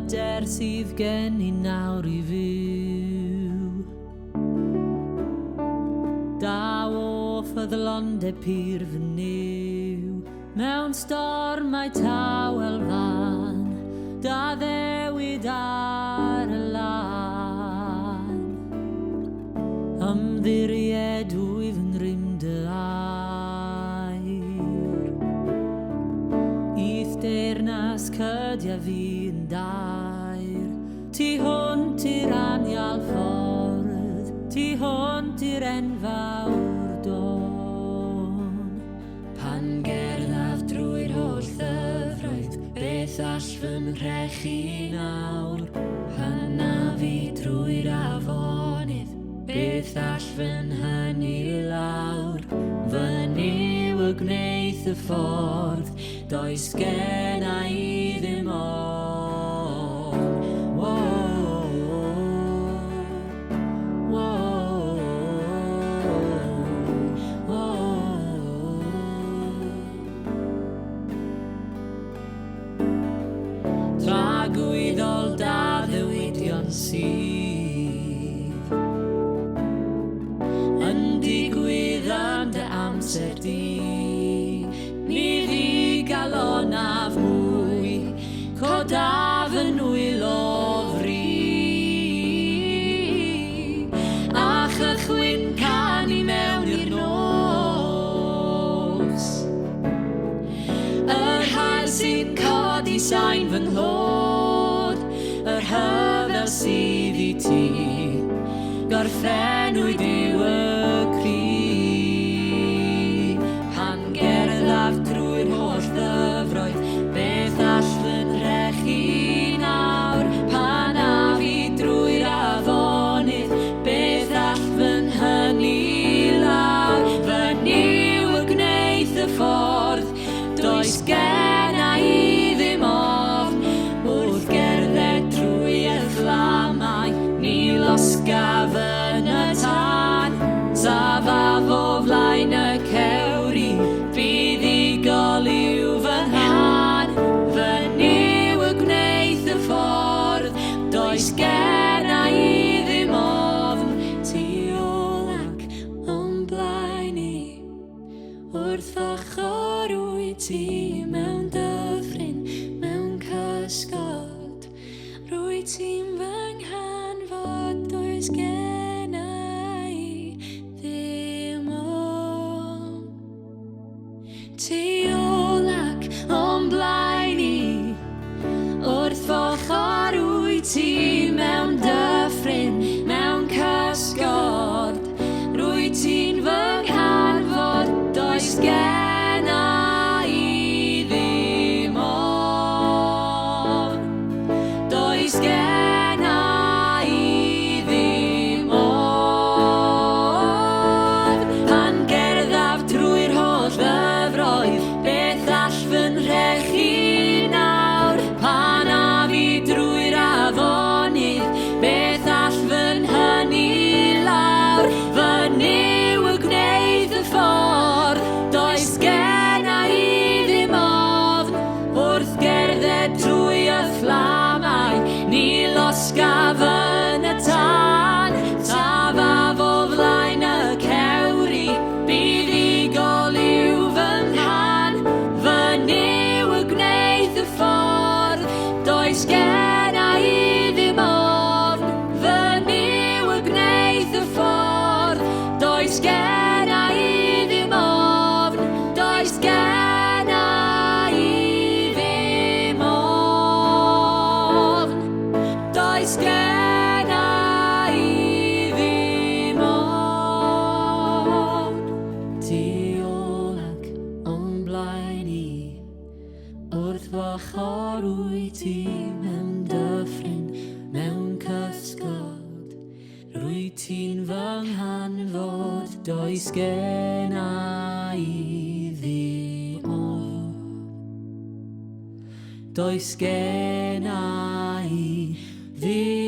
hyder sydd gen i nawr i fyw. Da o ffyddlonde pyr fy niw, mewn stormau tawel fan, da ddewid ar y lan. Ymddiried wyf yng ngrym dy air, Íth deyrnas cydia fi yn dair. Ti hwnt i'r anial ffordd, ti hwnt i'r enfawr don. Pan gerddaf drwy'r holl ddyfroedd, beth all fy mhrechu nawr? Pan a fi drwy'r afonydd, beth all fy nhynnu lawr? Fy niw y gwneith y ffordd, does genna i ddim on. Tragwyddol da ddewidion sydd yn digwydd yn dy amser di. Ni fi galonaf mwy, codaf yn wyl ofri, a chychwyn canu mewn i'r nos. Yr hael sy'n codi sain fy nhlod, yr hyfel sydd i ti, gorffennwyd i'w y cri. Pan gerddaf drwy'r holl ddyfroedd, beth all fy nhrechu nawr? Pan a fi drwy'r afonydd, beth all fy nhynnu lawr? Fy niw y gwneith y ffordd, does genna i ddim ofn. Wrth gerdded drwy y fflamau, ni losgaf yn y tân. Safaf o flaen y cewri, buddigol yw fy nhan. Fy niw y gwneith y ffordd, does genna i ddim ofn. Tu ôl ac o'n blaen i, wrth ochr wyt ti mewn dyffryn, mewn cysgod. Rwyt ti'n fy nghanfod, does genna i ddim ofn. Tu ôl ac o'n blaen i, wrth ochr wyt ti mewn dyffryn, mewn cysgod. Rwyt ti'n fy nghanfod, does genna i ddim ofn. Does genna i ddim ofn. Pan gerddaf drwy'r holl ddyfroedd, beth all fy nhrechu nawr? Pan a fi drwy'r afonydd, beth all fy nhynnu lawr? Fy niw y gwneith y ffordd, does genna i ddim ofn. Wrth gerdded drwy y fflamau, ni losgaf yn y tân. Safaf o flaen y cewri, buddigol yw fy nhan. Fy niw y gwneith y ffordd, does genna i ddim ofn. Fy niw y gwneith y ffordd, does genna i ddim ofn. Does genna i ddim ofn. Does genna i ddim ofn. Tu ôl ac o'n blaen i, wrth ochr wyt ti mewn dyffryn, mewn cysgod. Rwyt ti'n fy nghanfod, does genna i ddim ofn. Does genna i ddim